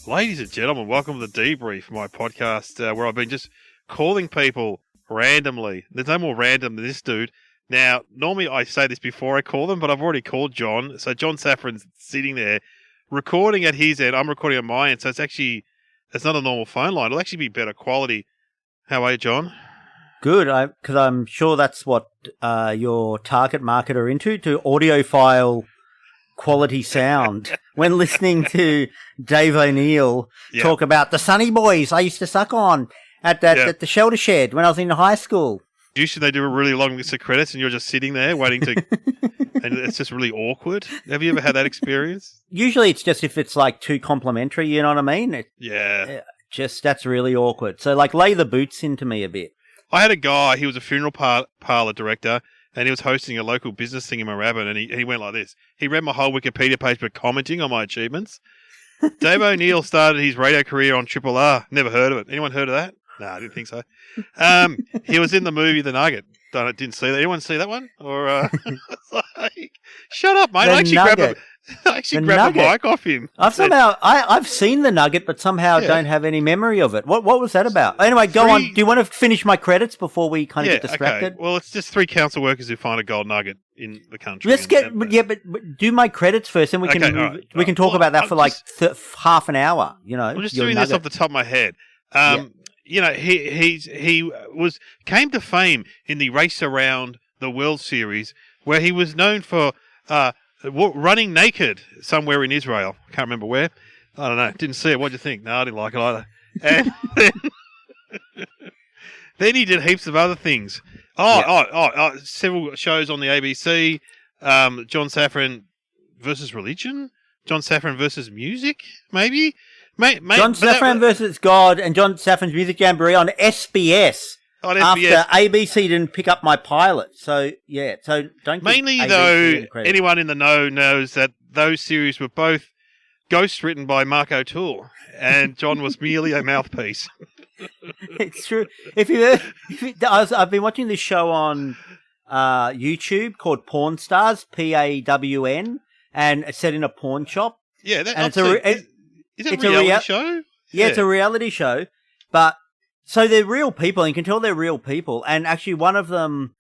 Ladies and gentlemen, welcome to the Debrief, my podcast where I've been just calling people randomly. There's no more random than this dude. Now, normally I say this before I call them, but I've already called John. So John Safran's sitting there recording at his end. I'm recording at my end. So it's not a normal phone line. It'll actually be better quality. How are you, John? Good, because I'm sure that's what your target market are into, to audiophile quality sound. When listening to Dave O'Neill talk about the Sunny Boys I used to suck on at the shelter shed when I was in high school. Usually they do a really long list of credits and you're just sitting there waiting to... and it's just really awkward. Have you ever had that experience? Usually it's just if it's like too complimentary, you know what I mean? That's really awkward. So like lay the boots into me a bit. I had a guy, he was a funeral parlour director, and he was hosting a local business thing in Moorabbin, and he went like this. He read my whole Wikipedia page but commenting on my achievements. Dave O'Neill started his radio career on Triple R. Never heard of it. Anyone heard of that? No, I didn't think so. He was in the movie The Nugget. Didn't see that. Anyone see that one? Or like, shut up, mate. I actually grabbed a mic off him. I've seen The Nugget, but somehow don't have any memory of it. What was that about? Anyway, go on. Do you want to finish my credits before we kind of get distracted? Okay. Well, it's just 3 council workers who find a gold nugget in the country. Let's but do my credits first, and we can talk about that for like half an hour. You know, I'm just doing this off the top of my head. You know, he came to fame in the Race Around the World series, where he was known for running naked somewhere in Israel. I can't remember where. I don't know. Didn't see it. What do you think? No, I didn't like it either. And then he did heaps of other things. Several shows on the ABC. John Safran versus religion. John Safran versus music, maybe. John Safran versus God and John Safran's Music Jamboree on SBS. After ABC didn't pick up my pilot. So don't mainly though, anyone in the know knows that those series were both ghost written by Mark O'Toole, and John was merely a mouthpiece. It's true. I've been watching this show on YouTube called Pawn Stars, PAWN, and it's set in a pawn shop. Yeah, is it a reality show? Yeah, it's a reality show, but so they're real people, and you can tell they're real people. And actually, one of them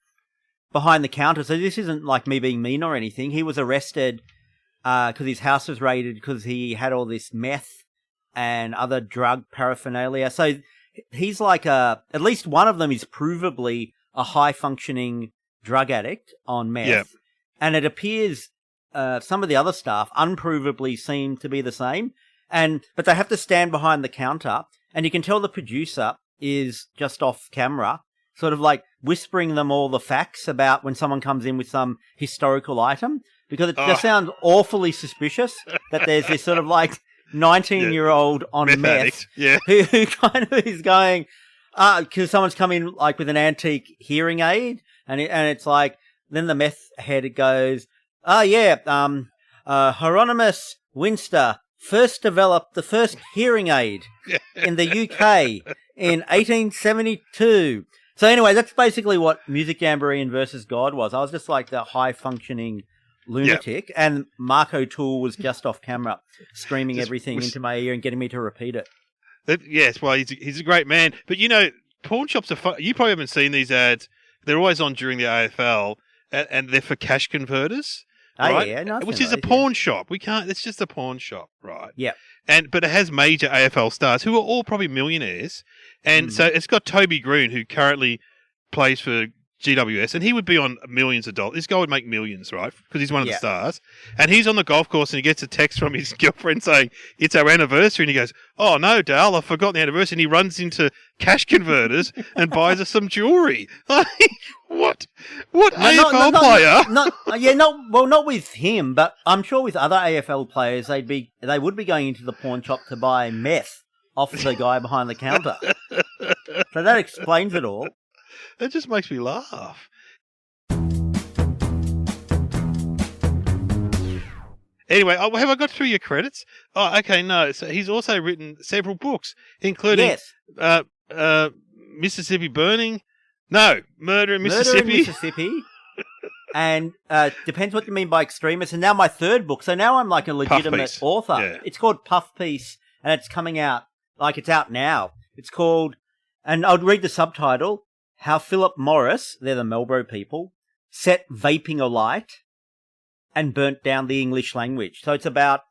behind the counter. So this isn't like me being mean or anything. He was arrested because his house was raided because he had all this meth and other drug paraphernalia. So he's like at least one of them is provably a high functioning drug addict on meth, and it appears some of the other staff unprovably seem to be the same. But they have to stand behind the counter, and you can tell the producer is just off camera, sort of like whispering them all the facts about when someone comes in with some historical item, because it just sounds awfully suspicious that there's this sort of like 19-year-old on meth who kind of is going, because someone's come in like with an antique hearing aid, and it's like, then the meth head goes, Hieronymus Winster first developed the first hearing aid in the UK in 1872. So anyway, that's basically what Music Jamboree versus God was. I was just like the high-functioning lunatic, and Mark O'Toole was just off camera screaming everything into my ear and getting me to repeat it. Yes, well, he's a great man. But, you know, pawn shops are fun. You probably haven't seen these ads. They're always on during the AFL, and they're for cash converters. Right? Which is a pawn shop. It's just a pawn shop, right? Yeah. But it has major AFL stars who are all probably millionaires. And so it's got Toby Green, who currently plays for GWS, and he would be on millions of dollars. This guy would make millions, right? Because he's one of the stars. And he's on the golf course, and he gets a text from his girlfriend saying, it's our anniversary. And he goes, oh, no, Dale, I've forgotten the anniversary. And he runs into cash converters and buys us some jewelry. What AFL player? Not with him, but I'm sure with other AFL players, they would be going into the pawn shop to buy meth off the guy behind the counter. So that explains it all. That just makes me laugh. Anyway, have I got through your credits? Oh, okay, no. So he's also written several books, including Mississippi Burning. No, Murder in Mississippi. And depends what you mean by extremist. And now my third book. So now I'm like a legitimate author. Yeah. It's called Puff Piece and it's coming out, like it's out now. It's called, and I'll read the subtitle, How Philip Morris, they're the Marlboro people, set vaping alight and burnt down the English language. So it's about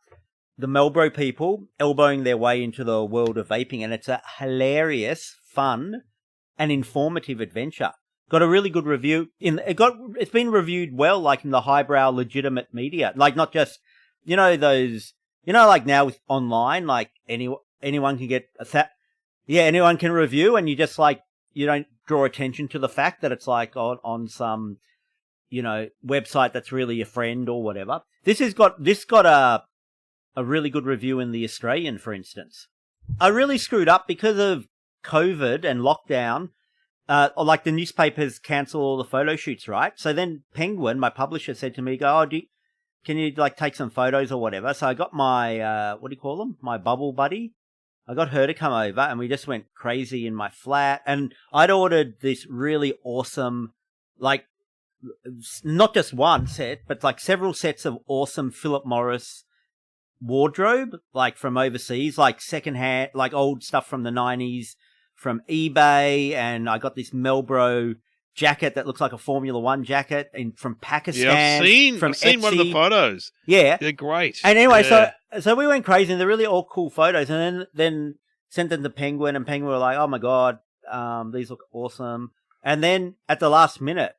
the Marlboro people elbowing their way into the world of vaping, and it's a hilarious, fun, and informative adventure. Got a really good review. It's been reviewed well, like in the highbrow, legitimate media. Like not just, like now with online, like anyone can get anyone can review, and you just like, you don't draw attention to the fact that it's like on some, website that's really your friend or whatever. This got a really good review in The Australian, for instance. I really screwed up because of COVID and lockdown. Like the newspapers cancel all the photo shoots, right? So then Penguin, my publisher, said to me, can you like take some photos or whatever? So I got my, what do you call them? My bubble buddy. I got her to come over and we just went crazy in my flat. And I'd ordered this really awesome, like, not just one set, but like several sets of awesome Philip Morris wardrobe, like from overseas, like secondhand, like old stuff from the 90s from eBay. And I got this Marlboro jacket that looks like a Formula One jacket from Pakistan. Yeah, I've seen one of the photos. Yeah. They're great. And anyway, so we went crazy and they're really all cool photos. And then sent them to Penguin, and Penguin were like, oh my God, these look awesome. And then at the last minute,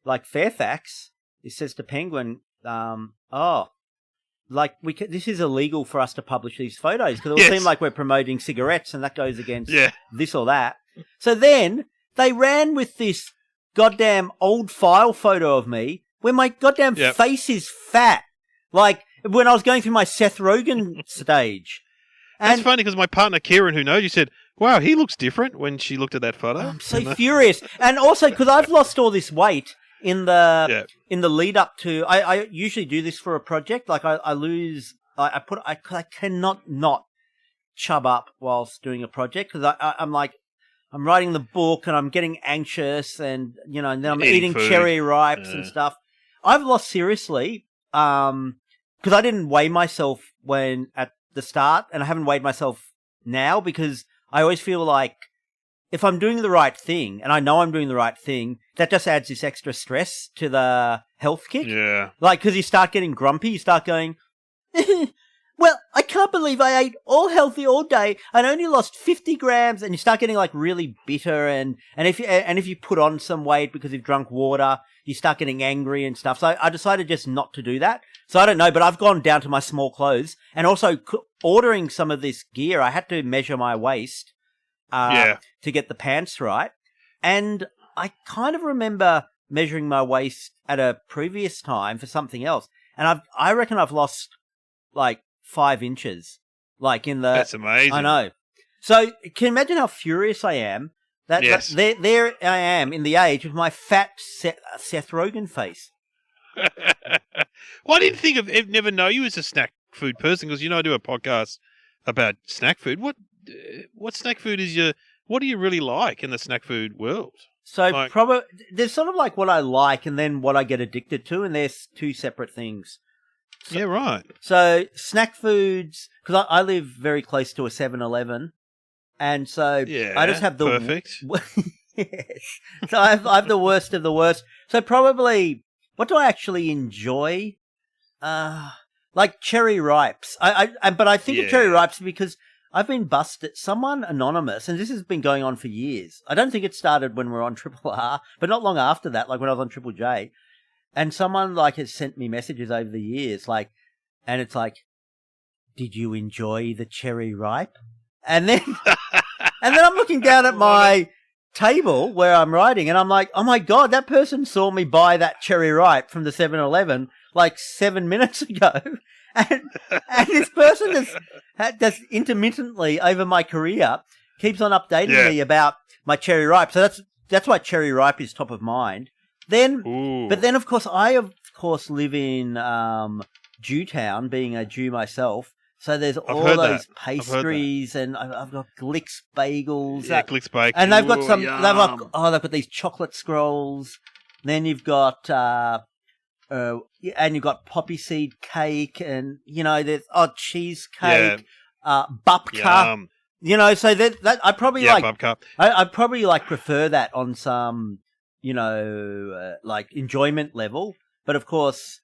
like Fairfax, it says to Penguin, this is illegal for us to publish these photos because it will seem like we're promoting cigarettes and that goes against this or that. So then they ran with this goddamn old file photo of me where my goddamn face is fat. Like when I was going through my Seth Rogen stage. And that's funny because my partner Kieran, who knows you, said, wow, he looks different when she looked at that photo. I'm so furious. And also because I've lost all this weight in the lead up to, I usually do this for a project. Like I cannot not chub up whilst doing a project because I'm like, I'm writing the book and I'm getting anxious and, and then I'm eating cherry ripes and stuff. I've lost seriously, because I didn't weigh myself when at the start and I haven't weighed myself now because I always feel like if I'm doing the right thing, and I know I'm doing the right thing, that just adds this extra stress to the health kick. Yeah. Like, because you start getting grumpy, you start going, well, I can't believe I ate all healthy all day and only lost 50 grams, and you start getting like really bitter, and if you put on some weight because you've drunk water, you start getting angry and stuff. So I decided just not to do that. So I don't know, but I've gone down to my small clothes, and also ordering some of this gear, I had to measure my waist. To get the pants right. And I kind of remember measuring my waist at a previous time for something else. And I reckon I've lost like 5 inches. Like in the... That's amazing. I know. So can you imagine how furious I am? That there I am in the age of my fat Seth Rogen face. Well, I didn't think I've never know you as a snack food person because, I do a podcast about snack food. What snack food what do you really like in the snack food world? So probably there's sort of like what I like and then what I get addicted to, and there's two separate things. So, yeah, right. So snack foods, because I live very close to a 7-Eleven, and so I just have the perfect. Yes. So I have the worst of the worst. So probably what do I actually enjoy? Like cherry ripes. But I think of cherry ripes because I've been busted. Someone anonymous, and this has been going on for years. I don't think it started when we were on Triple R, but not long after that, like when I was on Triple J. And someone like has sent me messages over the years, like, and it's like, did you enjoy the cherry ripe? And then, I'm looking down at my table where I'm writing, and I'm like, oh my God, that person saw me buy that cherry ripe from the 7-Eleven like 7 minutes ago. And this person that's intermittently over my career keeps on updating me about my cherry ripe. So that's why cherry ripe is top of mind. But then of course I live in Jewtown, being a Jew myself. So there's all those pastries, and I've got Glicks bagels. Yeah, Glicks bagels. And they've got some. They've got these chocolate scrolls. Then you've got. And you've got poppy seed cake, and there's cheesecake. Bupka. Yum. You know, so that I probably Bubka. I probably prefer that on some, enjoyment level. But of course,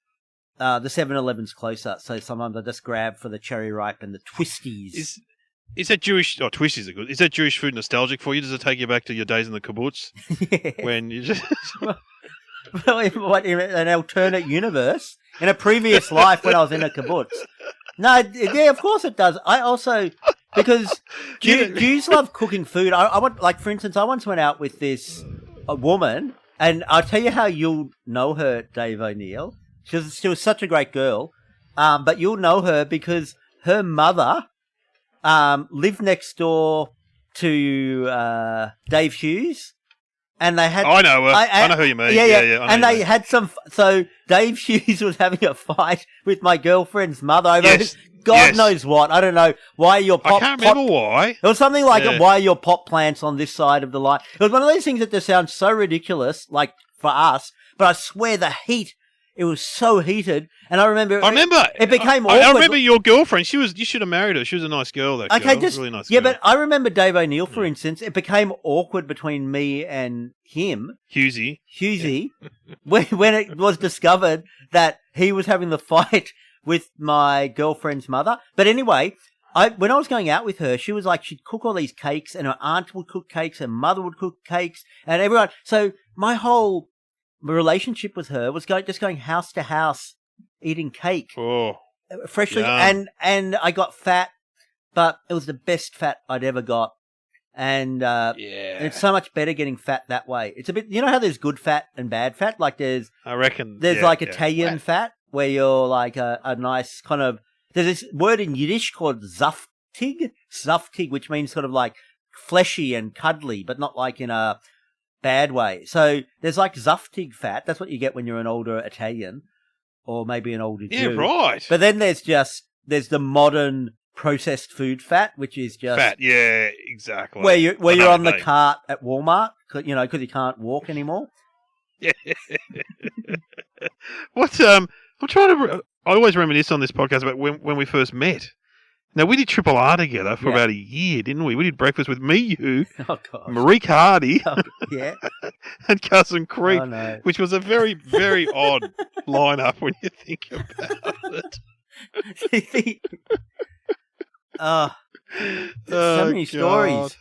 the 7-Eleven's closer, so sometimes I just grab for the cherry ripe and the twisties. Is that Jewish? Oh, twisties are good. Is that Jewish food nostalgic for you? Does it take you back to your days in the kibbutz? Yeah. When you just Well, in an alternate universe, in a previous life when I was in a kibbutz. No, yeah, of course it does. I also, because Jews love cooking food. I want, for instance, I once went out with this woman, and I'll tell you how you'll know her, Dave O'Neill. She was such a great girl, but you'll know her because her mother lived next door to Dave Hughes. And they had. I know her. I know who you mean. Yeah. And they had some. So Dave Hughes was having a fight with my girlfriend's mother over God knows what. I don't know why your pot. I can't remember why. It was something like why are your pot plants on this side of the line. It was one of those things that just sounds so ridiculous, like for us. But I swear the heat. It was so heated, and I remember. It became awkward. I remember your girlfriend. You should have married her. She was a nice girl. That girl. Really nice. Yeah, girl. but I remember Dave O'Neill, for instance. It became awkward between me and him, Hughesy, when it was discovered that he was having the fight with my girlfriend's mother. But anyway, when I was going out with her, she was like, she'd cook all these cakes, and her aunt would cook cakes, and mother would cook cakes, and everyone. So my whole relationship with her was just going house to house eating cake freshly, yum. and I got fat, but it was the best fat I'd ever got, and it's so much better getting fat that way. It's a bit, you know how there's good fat and bad fat, like there's Italian fat where you're like a nice kind of, there's this word in Yiddish called zaftig, which means sort of like fleshy and cuddly, but not like in a bad way. So there's like zaftig fat. That's what you get when you're an older Italian or maybe an older Jew. Yeah, right. But then there's the modern processed food fat, which is just fat. Yeah, exactly. Where you're on the cart at Walmart, because you can't walk anymore. Yeah. I'm trying to. I always reminisce on this podcast about when we first met. Now, we did Triple R together for about a year, didn't we? We did breakfast with me, you, Marique Hardy, and Cousin Creek, which was a very, very odd lineup when you think about it. So many stories.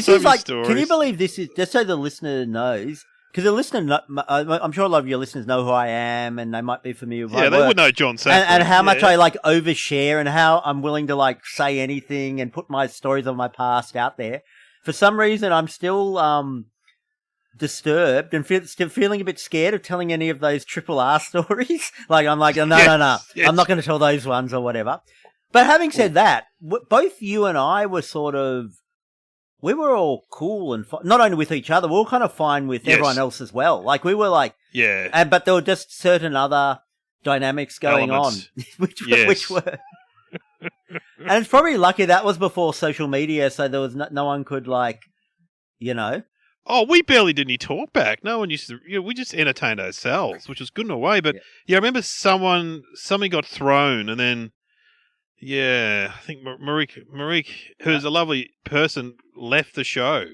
Stories. Can you believe this is, just so the listener knows, because the listener, I'm sure a lot of your listeners know who I am, and they might be familiar with my work. They would know John Safran. And how much I overshare, and how I'm willing to say anything and put my stories of my past out there. For some reason, I'm still disturbed and still feeling a bit scared of telling any of those Triple R stories. I'm like, no, I'm not going to tell those ones or whatever. But having said that, both you and I were we were all cool and not only with each other, we were kind of fine with everyone else as well. We were but there were just certain other dynamics going on, which were, and it's probably lucky that was before social media, so there was no one could Oh, we barely did any talk back. No one used to. We just entertained ourselves, which was good in a way. But I remember something got thrown, and then. Yeah, I think Marique, who's a lovely person, left the show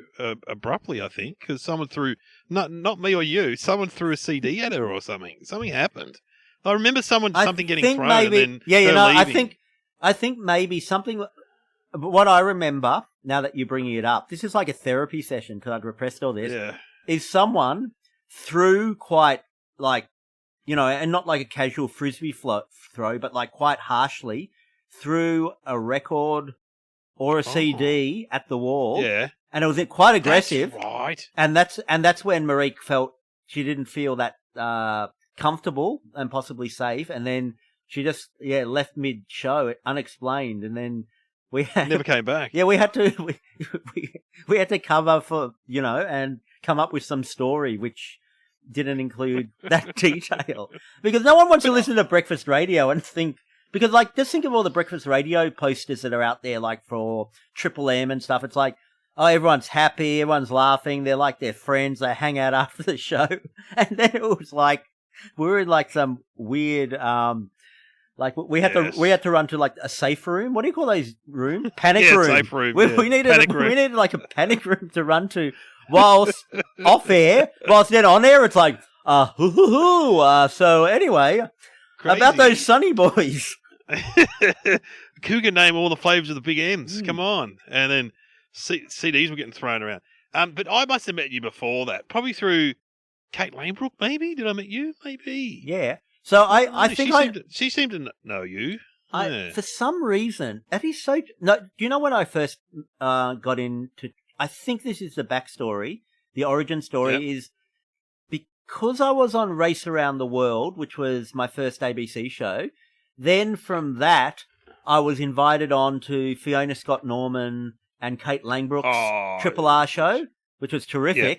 abruptly, I think, because someone threw, not me or you, someone threw a CD at her or something. Something happened. I remember something getting thrown and then leaving. I think maybe something, what I remember, now that you're bringing it up, this is like a therapy session because I'd repressed all this, is someone threw quite and not like a casual frisbee throw, but quite harshly, threw a record or a CD at the wall. Yeah. And it was quite aggressive. That's right. And that's when Marique felt she didn't feel that comfortable and possibly safe, and then she just left mid-show unexplained, and then we never came back. Yeah, we had to we had to cover for and come up with some story which didn't include that detail, because no one wants to listen to breakfast radio and think. Because, just think of all the breakfast radio posters that are out there, for Triple M and stuff. It's everyone's happy, everyone's laughing, they're they're friends, they hang out after the show. And then it was we were in some weird, Like we had to run to like a safe room. What do you call those rooms? Panic room. Safe room. We needed like a panic room to run to whilst off air. Whilst then on air, it's like so anyway, crazy. About those Sunny Boys. Cougar name all the flavors of the big M's. Come on, and then CDs were getting thrown around. But I must have met you before that, probably through Kate Lanebrook. Maybe did I meet you? Maybe. Yeah. So I think she seemed to know you. For some reason, that is so. No, do you know when I first got into? I think this is the backstory. The origin story is because I was on Race Around the World, which was my first ABC show. Then from that, I was invited on to Fiona Scott Norman and Kate Langbrook's Triple R show, which was terrific.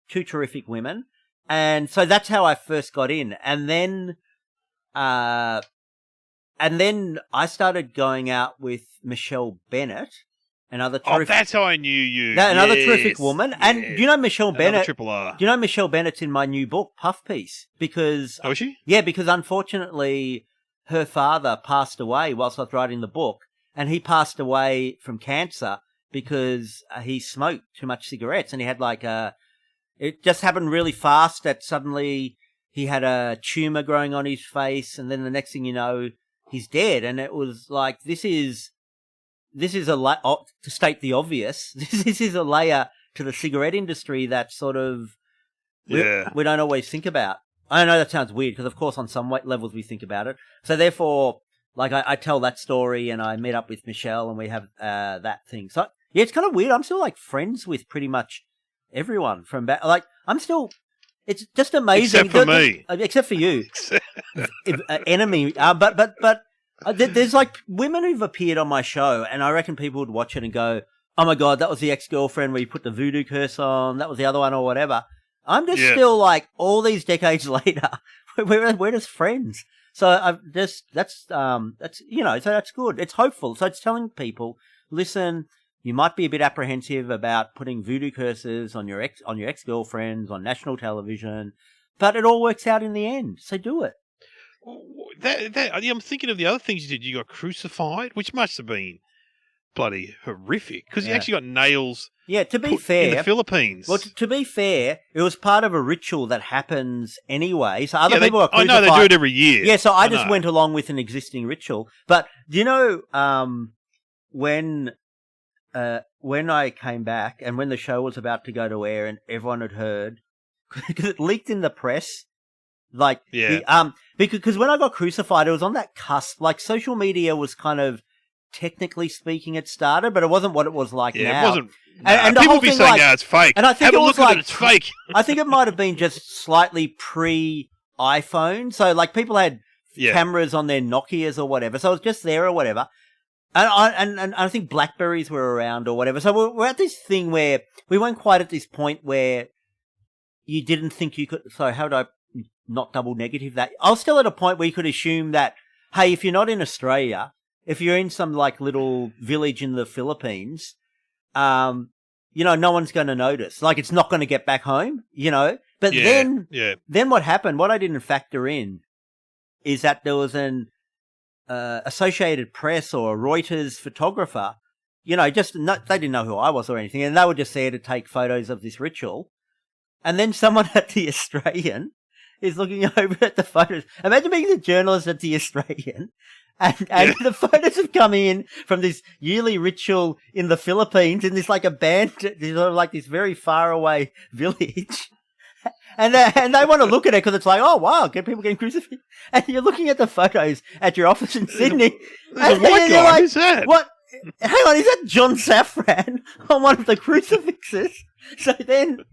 Yeah. 2 terrific women. And so that's how I first got in. And then I started going out with Michelle Bennett, another terrific. Oh, that's how I knew you. Another terrific woman. Yes. And do you know Michelle Bennett? Triple R. Do you know Michelle Bennett's in my new book, Puff Piece? Because is she? Yeah, because unfortunately her father passed away whilst I was writing the book, and he passed away from cancer because he smoked too much cigarettes, and he had it just happened really fast that suddenly he had a tumor growing on his face, and then the next thing you know, he's dead. And it was like, this is to state the obvious, this is a layer to the cigarette industry that sort of we don't always think about. I know that sounds weird because, of course, on some levels we think about it. So therefore, like I tell that story, and I meet up with Michelle, and we have that thing. So yeah, it's kind of weird. I'm still like friends with pretty much everyone from back. Like I'm still. It's just amazing. Except for me. Except for you, enemy. But there's like women who've appeared on my show, and I reckon people would watch it and go, "Oh my god, that was the ex-girlfriend where you put the voodoo curse on. That was the other one, or whatever." I'm just still like all these decades later, we're just friends. So I've just that's so that's good. It's hopeful. So it's telling people, listen, you might be a bit apprehensive about putting voodoo curses on your ex-girlfriends on national television, but it all works out in the end. So do it. I'm thinking of the other things you did. You got crucified, which must have been bloody horrific because you actually got nails. Yeah, to be fair, in the Philippines. Well, to be fair, it was part of a ritual that happens anay. So other people are crucified. I know they do it every year. Yeah, so I just went along with an existing ritual. But do you know when I came back and when the show was about to go to air and everyone had heard, because it leaked in the press, because when I got crucified, it was on that cusp. Like social media was kind of, technically speaking, it started, but it wasn't what it was like now. It wasn't. And people be saying, it's fake. And I think Have it a was look at it, it's fake. I think it might have been just slightly pre-iPhone. So, like, people had cameras on their Nokias or whatever. So it was just there or whatever. And I think Blackberries were around or whatever. So we're at this thing where we weren't quite at this point where you didn't think you could. So how would I not double negative that? I was still at a point where you could assume that, hey, if you're not in Australia, if you're in some like little village in the Philippines, no one's going to notice. Like, it's not going to get back home, But then what happened, what I didn't factor in is that there was an Associated Press or a Reuters photographer, they didn't know who I was or anything, and they were just there to take photos of this ritual. And then someone at the Australian is looking over at the photos. Imagine being the journalist at the Australian. And the photos have come in from this yearly ritual in the Philippines in this like this very far away village. And they want to look at it because it's like, oh wow, get people getting crucified. And you're looking at the photos at your office in Sydney. There's a white guy. Who's that? What? Hang on, is that John Safran on one of the crucifixes? So then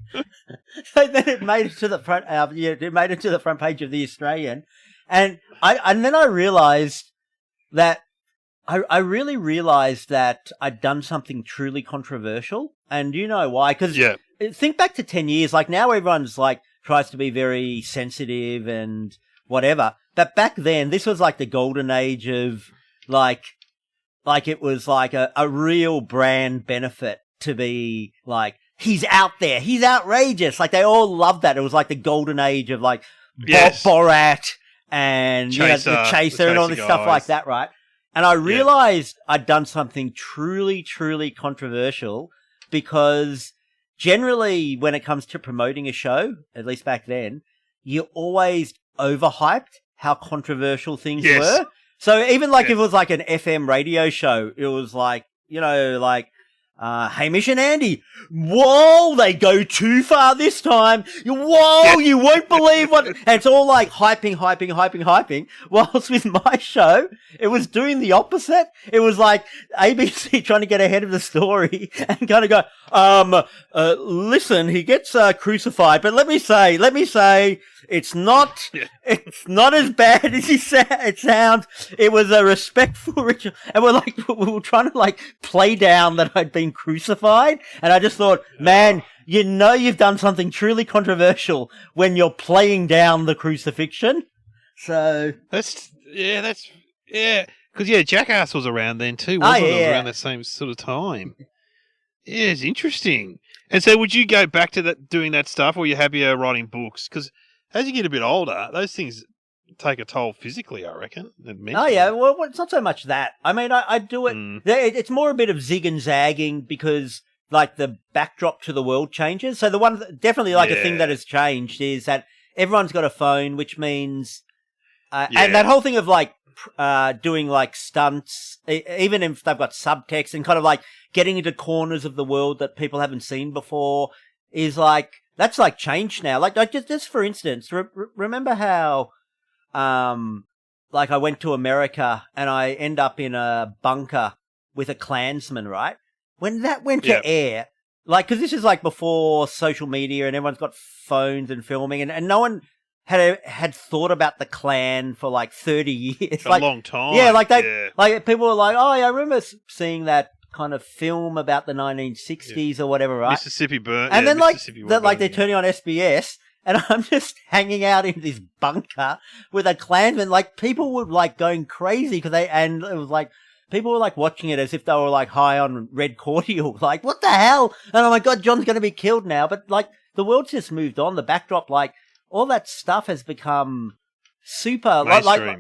it made it to the front. It made it to the front page of the Australian, and then I realised that I really realised that I'd done something truly controversial, and you know why? Because think back to 10 years. Like now, everyone's like tries to be very sensitive and whatever, but back then, this was like the golden age of like it was like a real brand benefit to be like, he's out there, he's outrageous. Like they all loved that. It was like the golden age of like Borat and Chaser, the Chaser and all this stuff like that, right? And I realized I'd done something truly, truly controversial, because generally when it comes to promoting a show, at least back then, you always overhyped how controversial things were. So even if it was like an FM radio show, it was like, Hamish and Andy, whoa, they go too far this time. Whoa, you won't believe what... And it's all like hyping. Whilst with my show, it was doing the opposite. It was like ABC trying to get ahead of the story and kind of go, listen, he gets crucified, but let me say, it's not as bad as it sounds. It was a respectful ritual. And we were trying to play down that I'd been crucified. And I just thought, man, you've done something truly controversial when you're playing down the crucifixion. So. Because Jackass was around then too, wasn't it? It was around the same sort of time. Yeah, it's interesting. And so would you go back to doing that stuff, or are you happier writing books? Because as you get a bit older, those things take a toll physically, I reckon. Oh, yeah. Well, it's not so much that. I mean, I do it. It's more a bit of zig and zagging because, the backdrop to the world changes. So the one, definitely a thing that has changed is that everyone's got a phone, which means, and that whole thing of doing stunts, even if they've got subtext and kind of getting into corners of the world that people haven't seen before is that's changed now. Just for instance, remember how, I went to America and I end up in a bunker with a Klansman, right? When that went to air, cause this is before social media and everyone's got phones and filming and no one had thought about the Klan for 30 years. A long time. Yeah, people were like, oh, yeah, I remember seeing that kind of film about the 1960s or whatever, right? Mississippi burn. And then they're turning on SBS and I'm just hanging out in this bunker with a Klansman. People were going crazy because and it was people were watching it as if they were high on red cordial. What the hell? And oh my God, John's going to be killed now. But the world's just moved on. The backdrop, all that stuff has become super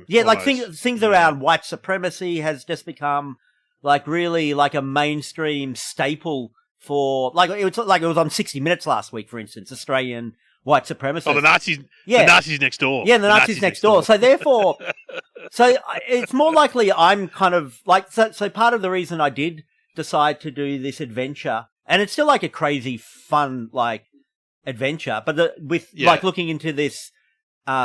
things around white supremacy has just become really a mainstream staple for it was on 60 Minutes last week, for instance, Australian white supremacists. Oh, the Nazis. Yeah. The Nazis next door. Yeah, the Nazis next door. So therefore, it's more likely I'm kind of so part of the reason I did decide to do this adventure, and it's still a crazy fun adventure, but looking into this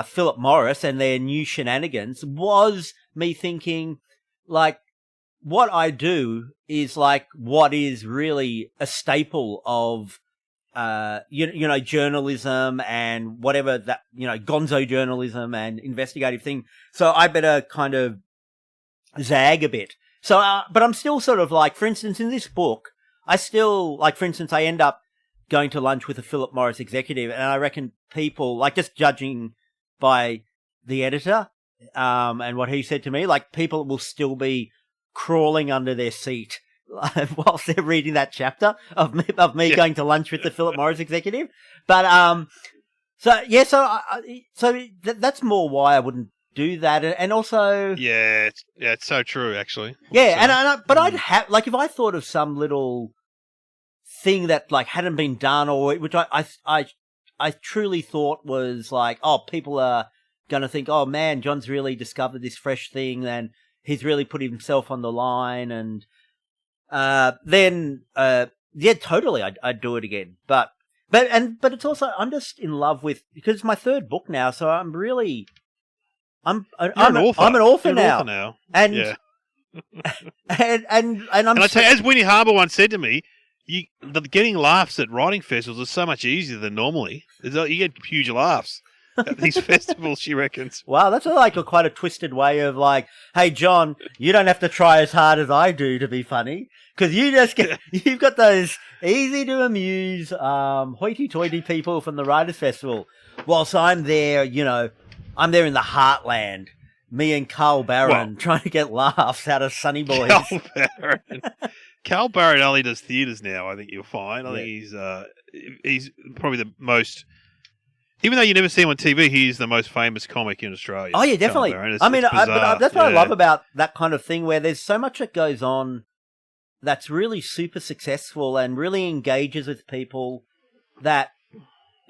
Philip Morris and their new shenanigans was me thinking what I do is what is really a staple of journalism and whatever that gonzo journalism and investigative thing. So I better kind of zag a bit. So but I'm still sort of for instance in this book I still for instance I end up going to lunch with a Philip Morris executive, and I reckon people just judging by the editor and what he said to me, people will still be crawling under their seat whilst they're reading that chapter of me going to lunch with the Philip Morris executive. But that's more why I wouldn't do that, and also it's so true actually. But I'd have if I thought of some little thing that hadn't been done, or which I truly thought was people are gonna think, oh man, John's really discovered this fresh thing and he's really put himself on the line, and then totally I'd do it again. But it's also I'm just in love with, because it's my third book now, so I'm an author now. And yeah. and I tell you, as Winnie Harbour once said to me, getting laughs at writing festivals is so much easier than normally. You get huge laughs at these festivals, she reckons. Wow, that's quite a twisted way of hey John, you don't have to try as hard as I do to be funny, because you've got those easy to amuse hoity-toity people from the Writers' Festival, whilst I'm there, I'm there in the heartland, me and Carl Barron trying to get laughs out of Sunny Boys. Carl Barron only does theatres now, I think you'll find. I think he's probably the most... Even though you never see him on TV, he is the most famous comic in Australia. Oh yeah, definitely. That's what I love about that kind of thing, where there's so much that goes on that's really super successful and really engages with people that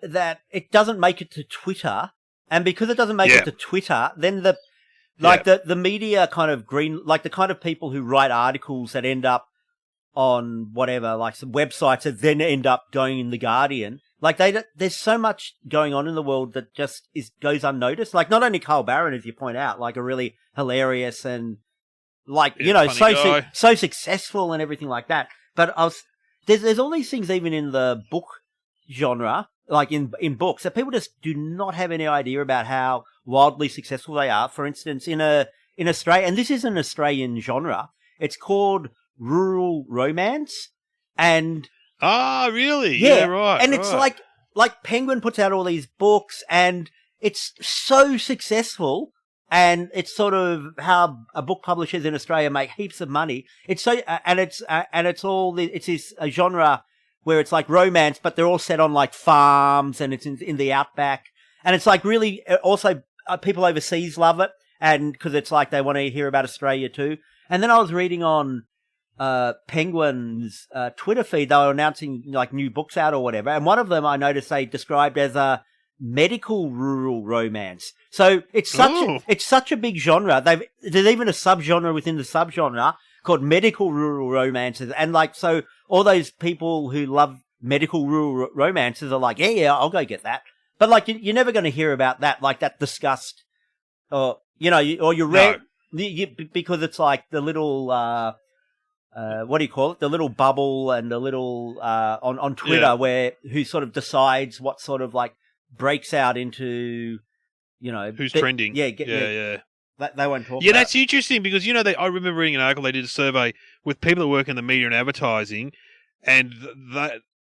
it doesn't make it to Twitter, and because it doesn't make it to Twitter, then the media kind of the kind of people who write articles that end up on whatever, like some websites that then end up going in The Guardian. Like there's so much going on in the world that just goes unnoticed. Like not only Carl Barron, as you point out, like a really hilarious and so successful and everything like that. But there's all these things even in the book genre, like in books, that people just do not have any idea about how wildly successful they are. For instance, in Australia, and this is an Australian genre, it's called rural romance, and really? Yeah, right. And it's like Penguin puts out all these books, and it's so successful, and it's sort of how book publishers in Australia make heaps of money. It's so it's this genre where it's like romance, but they're all set on like farms, and it's in the outback, and it's like really also people overseas love it, and because it's like they want to hear about Australia too. And then I was reading on Penguin's Twitter feed, they were announcing like new books out or whatever, and one of them I noticed they described as a medical rural romance. So it's such a big genre. There's even a subgenre within the subgenre called medical rural romances, and like so all those people who love medical rural romances are like, yeah, I'll go get that. But like you're never going to hear about that, like that discussed, or because it's like the little. What do you call it? The little bubble and the little on Twitter where who sort of decides what sort of like breaks out into, who's trending. Yeah. They won't talk. Yeah, about. That's interesting because I remember reading an article. They did a survey with people that work in the media and advertising, and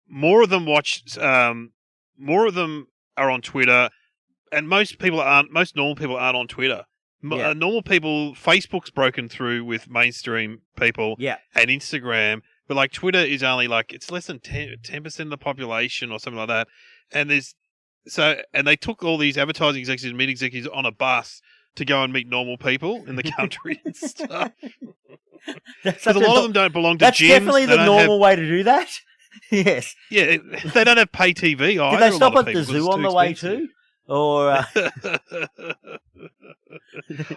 more of them more of them are on Twitter, and most normal people aren't on Twitter. Normal people, Facebook's broken through with mainstream people, and Instagram, but like Twitter is only like it's less than 10% of the population or something like that. And and they took all these advertising executives, media executives on a bus to go and meet normal people in the country and stuff. Because a lot of them don't belong to gyms. That's definitely the normal way to do that. Yes. Yeah, they don't have pay TV either. Did they stop at the zoo on the way too? Or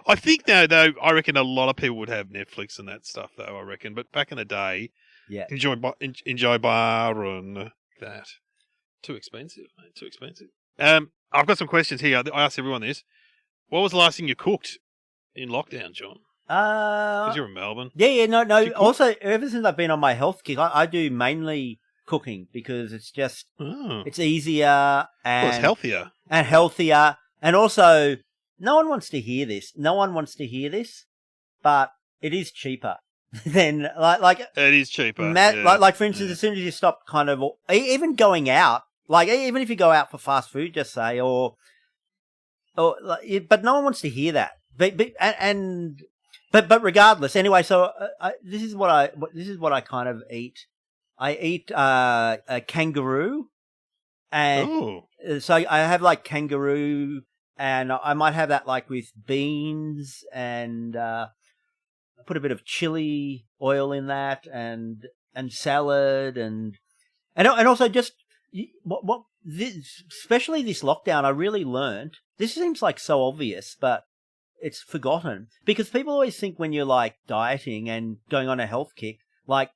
I think though, I reckon a lot of people would have Netflix and that stuff though. I reckon, but back in the day, enjoy Byron. That too expensive, mate. Too expensive. I've got some questions here. I asked everyone this. What was the last thing you cooked in lockdown, John? Because you're in Melbourne. Yeah, no. Also, ever since I've been on my health kick, I do mainly cooking because it's just it's easier and it's healthier. And healthier, and also no one wants to hear this, but it is cheaper than like it is cheaper. Like for instance, as soon as you stop kind of even going out, like even if you go out for fast food, just say or but no one wants to hear that. But regardless, anyway. So this is what I kind of eat. I eat a kangaroo, and so I have like kangaroo, and I might have that like with beans, and put a bit of chili oil in that, and salad, and also just especially this lockdown, I really learned. This seems like so obvious, but it's forgotten because people always think when you're like dieting and going on a health kick, like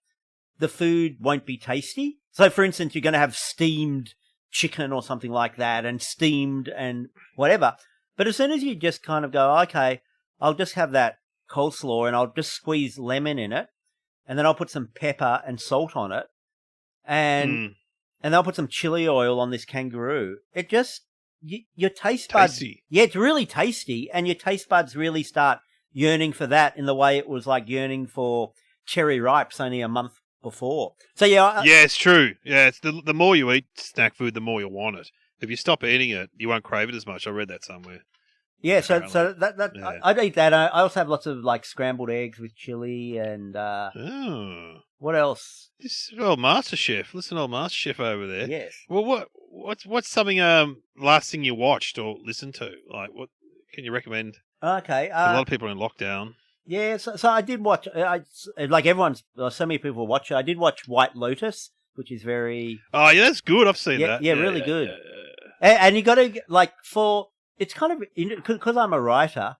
the food won't be tasty. So, for instance, you're going to have steamed chicken or something like that, and steamed and whatever. But as soon as you just kind of go, okay, I'll just have that coleslaw and I'll just squeeze lemon in it, and then I'll put some pepper and salt on it, and I'll put some chili oil on this kangaroo. It just your taste buds, tasty. Yeah, it's really tasty, and your taste buds really start yearning for that in the way it was like yearning for cherry ripes only a month before. So yeah, it's true. Yeah, it's the more you eat snack food, the more you'll want it. If you stop eating it, you won't crave it as much. I read that somewhere. Yeah, apparently. so that yeah. I'd eat that. I also have lots of like scrambled eggs with chili and What else? This old MasterChef. Listen to old MasterChef over there. Yes. Well, what's something last thing you watched or listened to? Like, what can you recommend? Okay. A lot of people are in lockdown. Yeah, so I did watch. Like everyone's, so many people watch it. I did watch White Lotus, which is very. Oh yeah, that's good. I've seen that. Yeah, really good. Yeah. And you got to it's kind of because I'm a writer.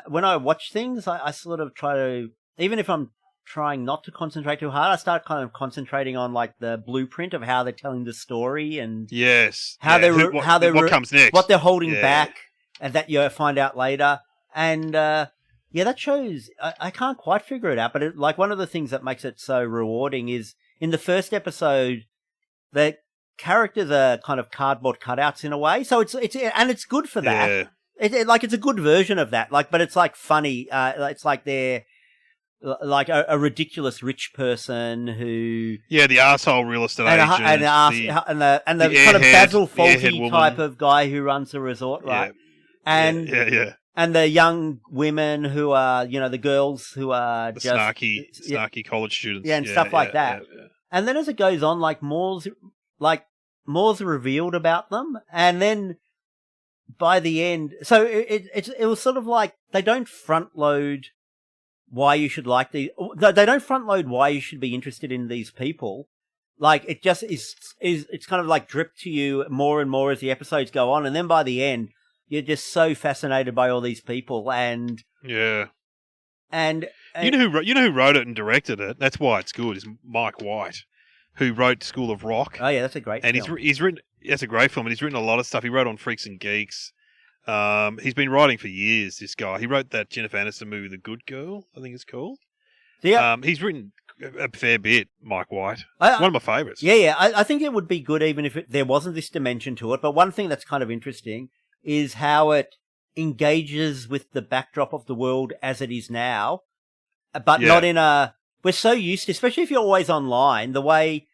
When I watch things, I sort of try to, even if I'm trying not to concentrate too hard, I start kind of concentrating on like the blueprint of how they're telling the story and what comes next, what they're holding back, and that you find out later. And that shows. I can't quite figure it out, but like one of the things that makes it so rewarding is in the first episode, the characters are kind of cardboard cutouts in a way. So it's good for that. Yeah. It's a good version of that. Like, but it's like funny. It's like they're like a ridiculous rich person who the arsehole real estate agent and the kind of Basil Fawlty type of guy who runs the resort, right? Yeah. And the young women who are, the girls who are the just snarky college students, and stuff like that. Yeah. And then as it goes on, more's revealed about them, and then by the end, so it was sort of like they don't front load why you should like they don't front load why you should be interested in these people. Like it just is it's kind of like dripped to you more and more as the episodes go on, and then by the end you're just so fascinated by all these people and and you know who wrote it and directed it. That's why it's good. Is Mike White, who wrote School of Rock. Oh yeah, that's a great film. And he's written. That's a great film, and he's written a lot of stuff. He wrote on Freaks and Geeks. He's been writing for years. This guy. He wrote that Jennifer Aniston movie, The Good Girl, I think it's called. Yeah. He's written a fair bit. Mike White, one of my favorites. Yeah. I think it would be good even if there wasn't this dimension to it. But one thing that's kind of interesting is how it engages with the backdrop of the world as it is now, but not in a. We're so used to, especially if you're always online, the way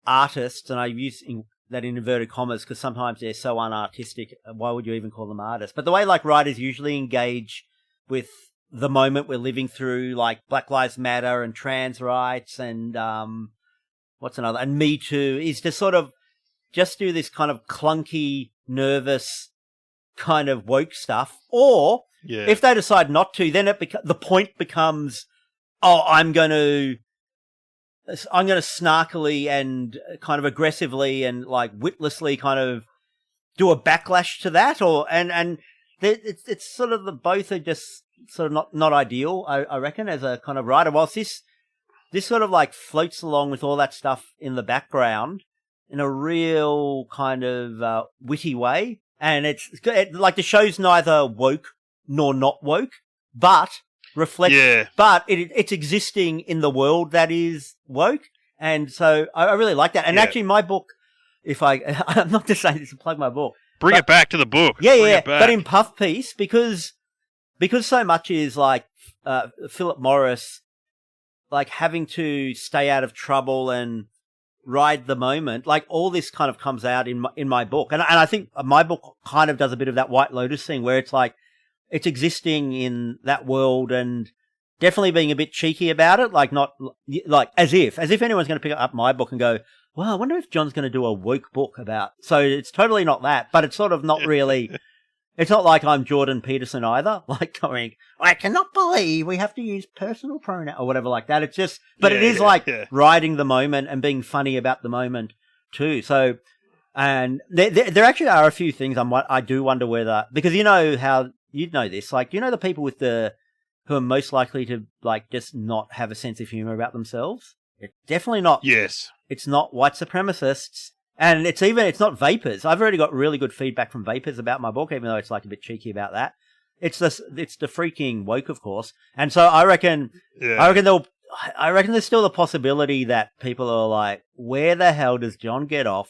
artists, and I use that in inverted commas because sometimes they're so unartistic. Why would you even call them artists? But the way like writers usually engage with the moment we're living through, like Black Lives Matter and trans rights and what's another, and Me Too, is to sort of just do this kind of clunky, nervous kind of woke stuff. Or if they decide not to, then the point becomes, I'm going to snarkily and kind of aggressively and like witlessly kind of do a backlash to that, and it's sort of the both are just sort of not ideal, I reckon, as a kind of writer. Whilst this sort of like floats along with all that stuff in the background in a real kind of witty way, and it's like the show's neither woke nor not woke, but reflects, but it's existing in the world that is woke, and so I really like that. And actually, my book, I'm not just saying this to plug my book, bring it back to the book, but in Puff Piece, because so much is like Philip Morris, like having to stay out of trouble and ride the moment, like all this kind of comes out in my book, and I think my book kind of does a bit of that White Lotus thing where it's like, it's existing in that world and definitely being a bit cheeky about it, like not like as if anyone's going to pick up my book and go, well, I wonder if John's going to do a woke book about. So it's totally not that, but it's sort of not really. It's not like I'm Jordan Peterson either, like going, I cannot believe we have to use personal pronoun or whatever like that. It's just, but it is riding the moment and being funny about the moment too. So, and there actually are a few things I do wonder whether, because you know how. You'd know this, like, the people who are most likely to, like, just not have a sense of humor about themselves? It's definitely not. Yes. It's not white supremacists. And it's not vapors. I've already got really good feedback from vapors about my book, even though it's, like, a bit cheeky about that. It's the freaking woke, of course. And so I reckon there's still the possibility that people are like, where the hell does John get off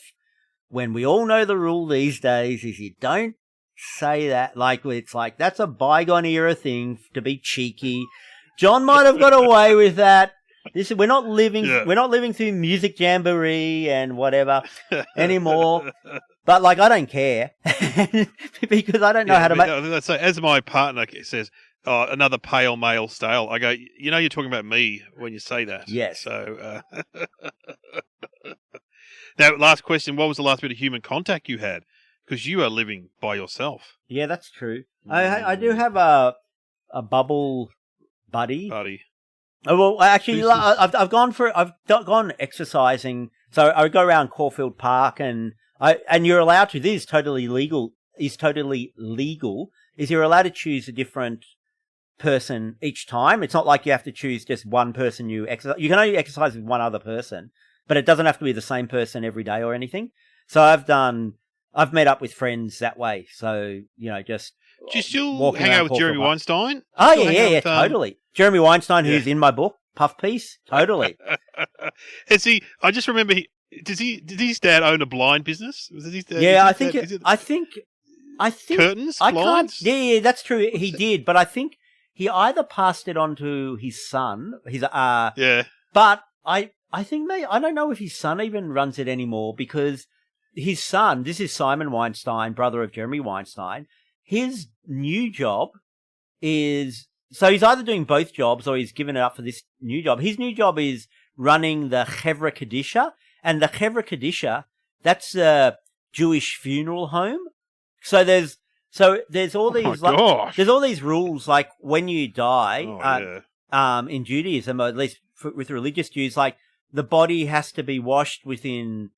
when we all know the rule these days is you don't say that, like, it's like that's a bygone era thing to be cheeky. John might have got away with that. We're not living through Music Jamboree and whatever anymore. But like, I don't care because I don't know how to make. So as my partner says, another pale male stale. I go, you're talking about me when you say that. Yes. So, now, last question. What was the last bit of human contact you had? Because you are living by yourself. Yeah, that's true. I do have a bubble buddy. Oh, well, actually, I've gone exercising. So I would go around Caulfield Park, and you're allowed to. This is totally legal. Is you're allowed to choose a different person each time. It's not like you have to choose just one person you exercise. You can only exercise with one other person, but it doesn't have to be the same person every day or anything. So I've met up with friends that way. So, just do you still hang out with Jeremy Weinstein? Oh, yeah, totally. Jeremy Weinstein, who's in my book, Puff Piece, totally. I just remember, did his dad own a blind business? I think curtains, blinds? Yeah, that's true. He did, but I think he either passed it on to his son, but I think I don't know if his son even runs it anymore, because his son, this is Simon Weinstein, brother of Jeremy Weinstein, his new job is, so he's either doing both jobs or he's given it up for this new job. His new job is running the Chevra Kadisha, and the Chevra Kadisha, that's a Jewish funeral home. So there's all these there's all these rules, like when you die, in Judaism, or at least with religious Jews, like the body has to be washed within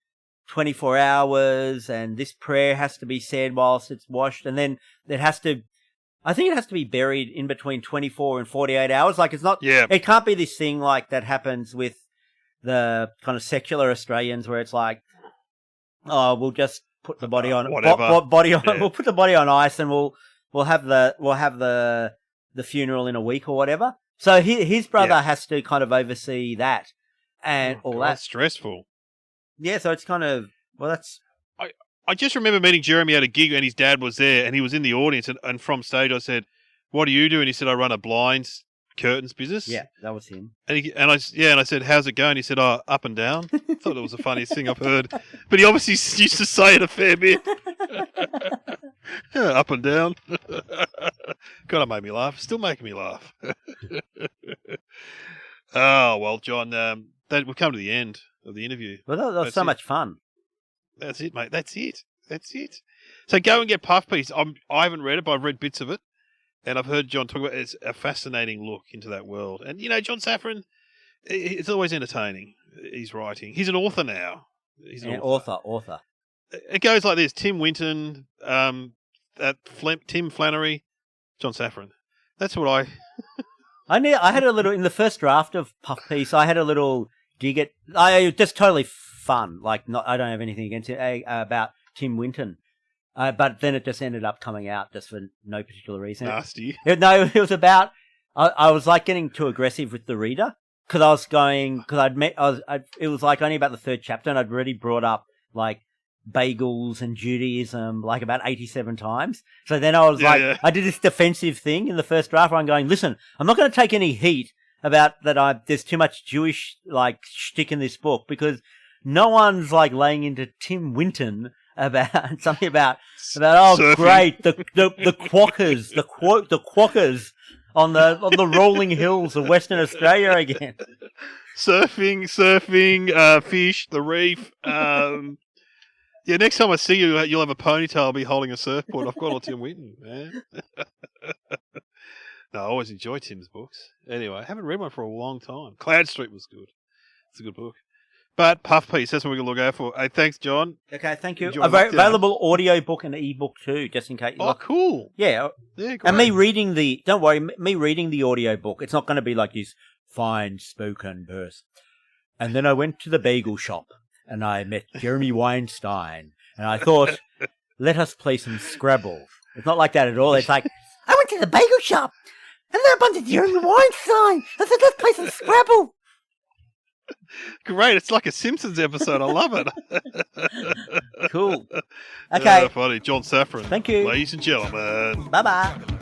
24 hours, and this prayer has to be said whilst it's washed, and then I think it has to be buried in between 24 and 48 hours. Like, it's not, it can't be this thing like that happens with the kind of secular Australians where it's like, oh, we'll just put the body on, we'll put the body on ice, and we'll have the funeral in a week or whatever. So his brother has to kind of oversee that and all that. That's stressful. Yeah, so it's kind of, that's... I just remember meeting Jeremy at a gig, and his dad was there, and he was in the audience, and from stage I said, "What do you do?" And he said, "I run a blinds curtains business." Yeah, that was him. And I said, "How's it going?" He said, "Oh, up and down." I thought it was the funniest thing I've heard. But he obviously used to say it a fair bit. Up and down. God, it made me laugh. Still making me laugh. Oh, well, John, we've come to the end of the interview. Well, that was so much fun. That's it, mate. That's it. So go and get Puff Piece. I haven't read it, but I've read bits of it. And I've heard John talk about it. It's a fascinating look into that world. And, John Safran, it's always entertaining. He's writing. He's an author now. He's an author. It goes like this. Tim Winton, Tim Flannery, John Safran. That's what I... I had a little, in the first draft of Puff Piece, I had a little dig at, just totally fun. Like, I don't have anything against it, about Tim Winton. But then it just ended up coming out just for no particular reason. Nasty. It was about, I was like getting too aggressive with the reader, because it was like only about the third chapter, and I'd already brought up like bagels and Judaism like about 87 times. So then I was I did this defensive thing in the first draft where I'm going, listen, I'm not going to take any heat about that. There's too much Jewish like shtick in this book, because no one's like laying into Tim Winton about something about surfing. Great, the quokkas, the quokkas on the rolling hills of Western Australia again. Surfing, fish, the reef. Next time I see you, you'll have a ponytail. I'll be holding a surfboard. I've got all Tim Winton, man. No, I always enjoy Tim's books. Anyway, I haven't read one for a long time. Cloud Street was good. It's a good book. But Puff Piece, that's what we're going to look out for. Hey, thanks, John. Okay, thank you. Available audio book and ebook too, just in case. Cool. Yeah. Great. And me reading the audio book, it's not going to be like this fine spoken verse. And then I went to the bagel shop and I met Jeremy Weinstein, and I thought, let us play some Scrabble. It's not like that at all. It's like, I went to the bagel shop and then I bumped into Jeremy Weinstein. I said, let's play some Scrabble. Great, it's like a Simpsons episode. I love it. Cool. Okay. Funny. John Safran. Thank you. Ladies and gentlemen. Bye-bye.